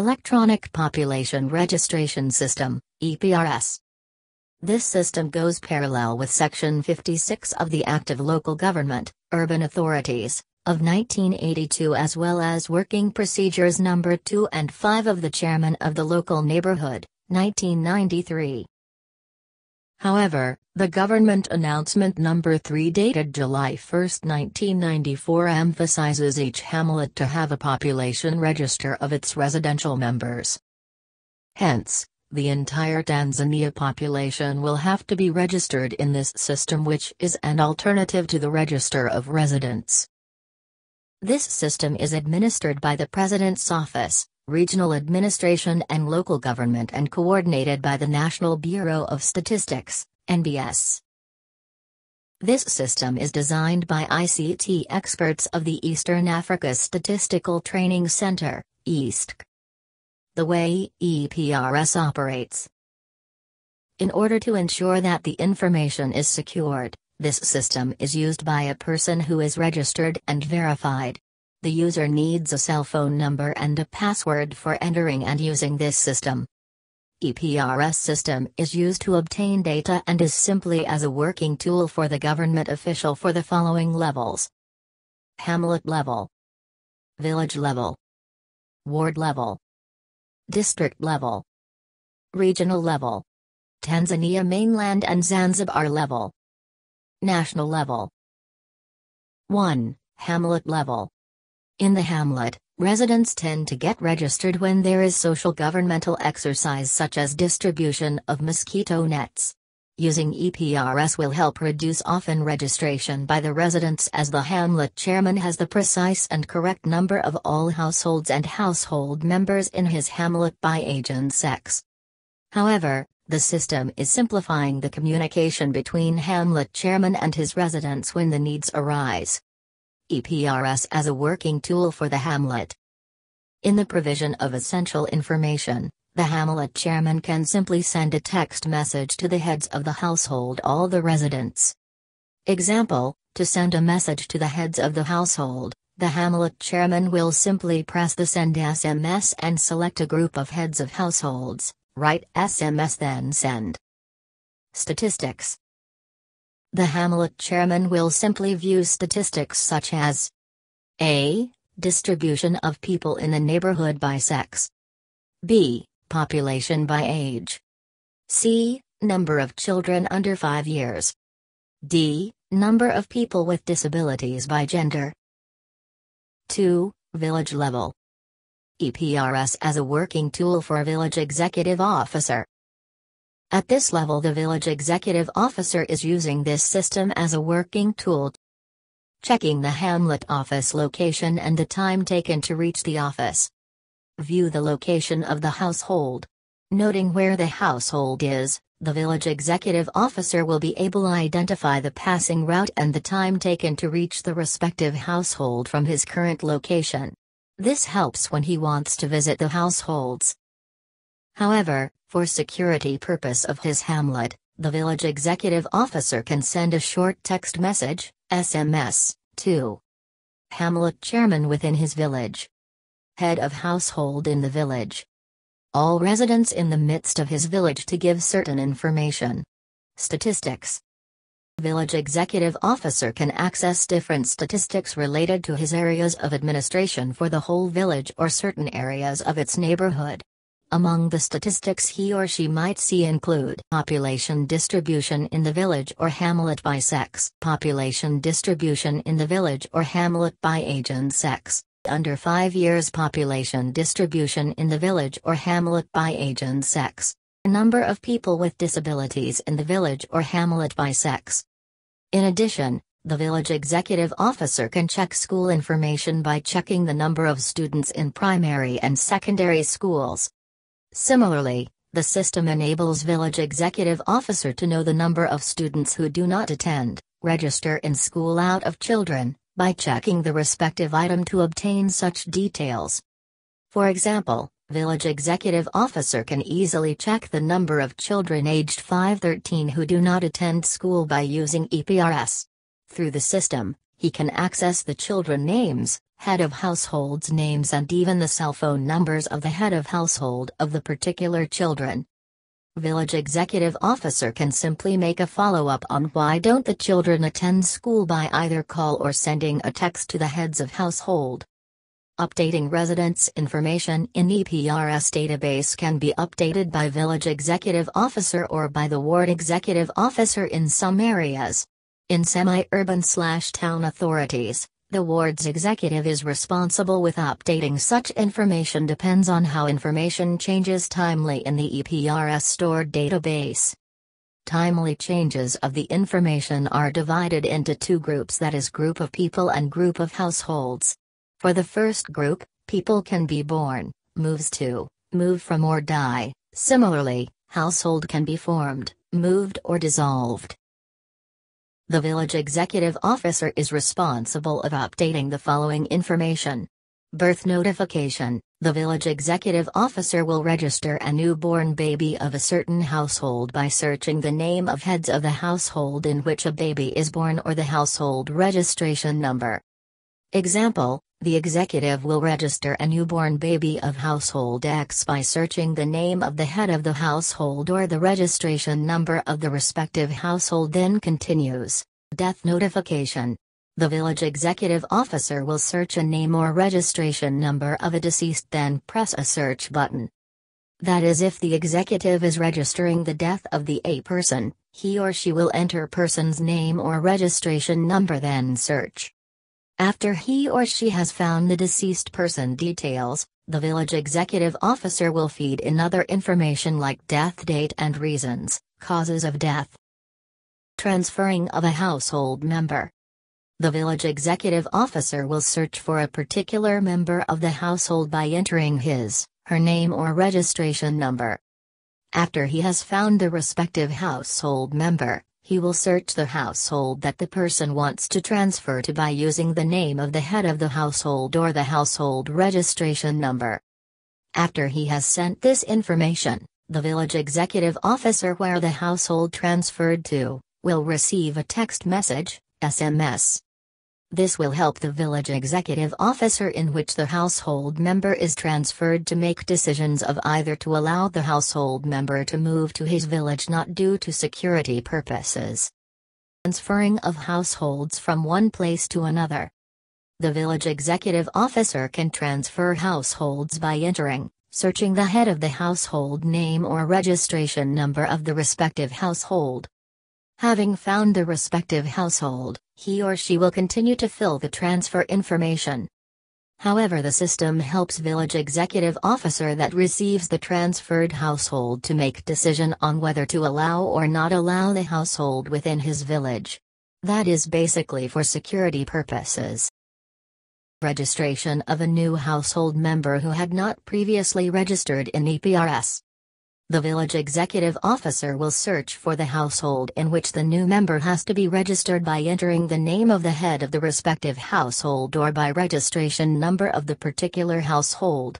Electronic Population Registration System, ePRS. This system goes parallel with Section 56 of the Act of Local Government, Urban Authorities, of 1982 as well as Working Procedures No. 2 and 5 of the Chairman of the Local Neighborhood, 1993. However, the Government Announcement No. 3 dated July 1, 1994 emphasizes each hamlet to have a population register of its residential members. Hence, the entire Tanzania population will have to be registered in this system, which is an alternative to the Register of Residents. This system is administered by the President's Office, Regional Administration and Local Government and coordinated by the National Bureau of Statistics, NBS. This system is designed by ICT experts of the Eastern Africa Statistical Training Center, EASTC. The way ePRS operates. In order to ensure that the information is secured, this system is used by a person who is registered and verified. The user needs a cell phone number and a password for entering and using this system. ePRS system is used to obtain data and is simply as a working tool for the government official for the following levels: hamlet level, village level, ward level, district level, regional level, Tanzania mainland and Zanzibar level, national level. 1. Hamlet level. In the hamlet, residents tend to get registered when there is social governmental exercise such as distribution of mosquito nets. Using ePRS will help reduce often registration by the residents, as the hamlet chairman has the precise and correct number of all households and household members in his hamlet by age and sex. However, the system is simplifying the communication between hamlet chairman and his residents when the needs arise. ePRS as a working tool for the hamlet. In the provision of essential information, the hamlet chairman can simply send a text message to the heads of the household, all the residents. Example, to send a message to the heads of the household, the hamlet chairman will simply press the Send SMS and select a group of heads of households, write SMS then send. Statistics. The hamlet chairman will simply view statistics such as A. Distribution of people in the neighborhood by sex. B. Population by age. C. Number of children under 5 years. D. Number of people with disabilities by gender. 2. Village level. ePRS as a working tool for a village executive officer. At this level, the village executive officer is using this system as a working tool, checking the hamlet office location and the time taken to reach the office. View the location of the household. Noting where the household is, the village executive officer will be able to identify the passing route and the time taken to reach the respective household from his current location. This helps when he wants to visit the households. However, for security purpose of his hamlet, the village executive officer can send a short text message, SMS, to hamlet chairman within his village, head of household in the village, all residents in the midst of his village to give certain information. Statistics. Village executive officer can access different statistics related to his areas of administration for the whole village or certain areas of its neighborhood. Among the statistics he or she might see include population distribution in the village or hamlet by sex, population distribution in the village or hamlet by age and sex, under 5 years population distribution in the village or hamlet by age and sex, number of people with disabilities in the village or hamlet by sex. In addition, the village executive officer can check school information by checking the number of students in primary and secondary schools. Similarly, the system enables village executive officer to know the number of students who do not register in school out of children, by checking the respective item to obtain such details. For example, village executive officer can easily check the number of children aged 5-13 who do not attend school by using ePRS. Through the system, He can access the children names, head of households names and even the cell phone numbers of the head of household of the particular children. Village Executive Officer can simply make a follow-up on why don't the children attend school by either call or sending a text to the heads of household. Updating residents' information in ePRS database can be updated by Village Executive Officer or by the Ward Executive Officer in some areas. In semi-urban/town authorities, the ward's executive is responsible with updating such information depends on how information changes timely in the ePRS stored database. Timely changes of the information are divided into two groups, that is group of people and group of households. For the first group, people can be born, moves to, move from or die. Similarly, household can be formed, moved or dissolved. The Village Executive Officer is responsible of updating the following information. Birth notification. The Village Executive Officer will register a newborn baby of a certain household by searching the name of heads of the household in which a baby is born or the household registration number. Example, the executive will register a newborn baby of household X by searching the name of the head of the household or the registration number of the respective household, then continues. Death notification. The Village Executive Officer will search a name or registration number of a deceased, then press a search button. That is, if the executive is registering the death of a person, he or she will enter person's name or registration number, then search. After he or she has found the deceased person details, the Village Executive Officer will feed in other information like death date and reasons, causes of death. Transferring of a household member. The Village Executive Officer will search for a particular member of the household by entering his/her name or registration number. After he has found the respective household member, he will search the household that the person wants to transfer to by using the name of the head of the household or the household registration number. After he has sent this information, the Village Executive Officer where the household transferred to will receive a text message, SMS. This will help the Village Executive Officer in which the household member is transferred to make decisions of either to allow the household member to move to his village not due to security purposes. Transferring of households from one place to another. The Village Executive Officer can transfer households by searching the head of the household name or registration number of the respective household. Having found the respective household, he or she will continue to fill the transfer information. However, the system helps Village Executive Officer that receives the transferred household to make decision on whether to allow or not allow the household within his village. That is basically for security purposes. Registration of a new household member who had not previously registered in ePRS. The Village Executive Officer will search for the household in which the new member has to be registered by entering the name of the head of the respective household or by registration number of the particular household.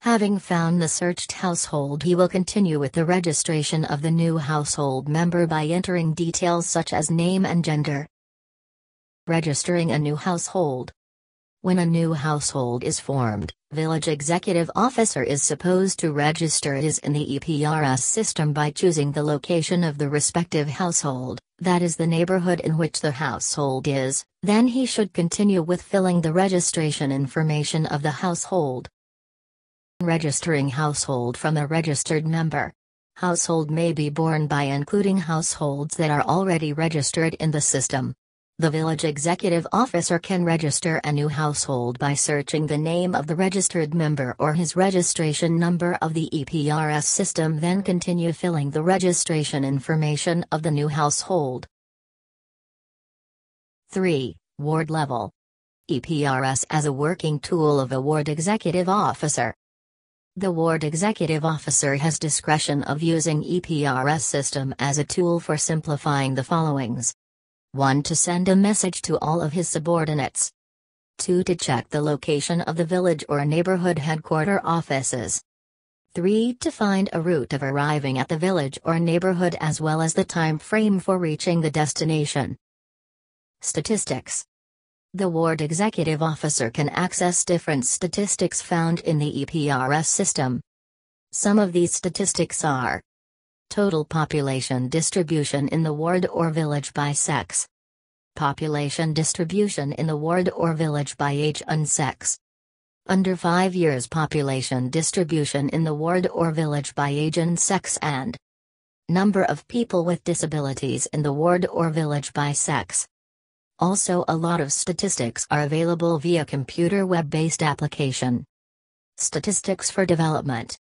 Having found the searched household, he will continue with the registration of the new household member by entering details such as name and gender. Registering a new household. When a new household is formed, Village Executive Officer is supposed to register it in the ePRS system by choosing the location of the respective household, that is the neighborhood in which the household is, then he should continue with filling the registration information of the household. Registering household from a registered member. Household may be born by including households that are already registered in the system. The Village Executive Officer can register a new household by searching the name of the registered member or his registration number of the ePRS system, then continue filling the registration information of the new household. 3. Ward level. ePRS as a working tool of a Ward Executive Officer. The Ward Executive Officer has discretion of using ePRS system as a tool for simplifying the followings. 1. To send a message to all of his subordinates. 2. To check the location of the village or neighborhood headquarter offices. 3. To find a route of arriving at the village or neighborhood as well as the time frame for reaching the destination. Statistics. The ward executive officer can access different statistics found in the ePRS system. Some of these statistics are: total population distribution in the ward or village by sex, population distribution in the ward or village by age and sex, under 5 years population distribution in the ward or village by age and sex, and number of people with disabilities in the ward or village by sex. Also, a lot of statistics are available via computer web-based application. Statistics for development.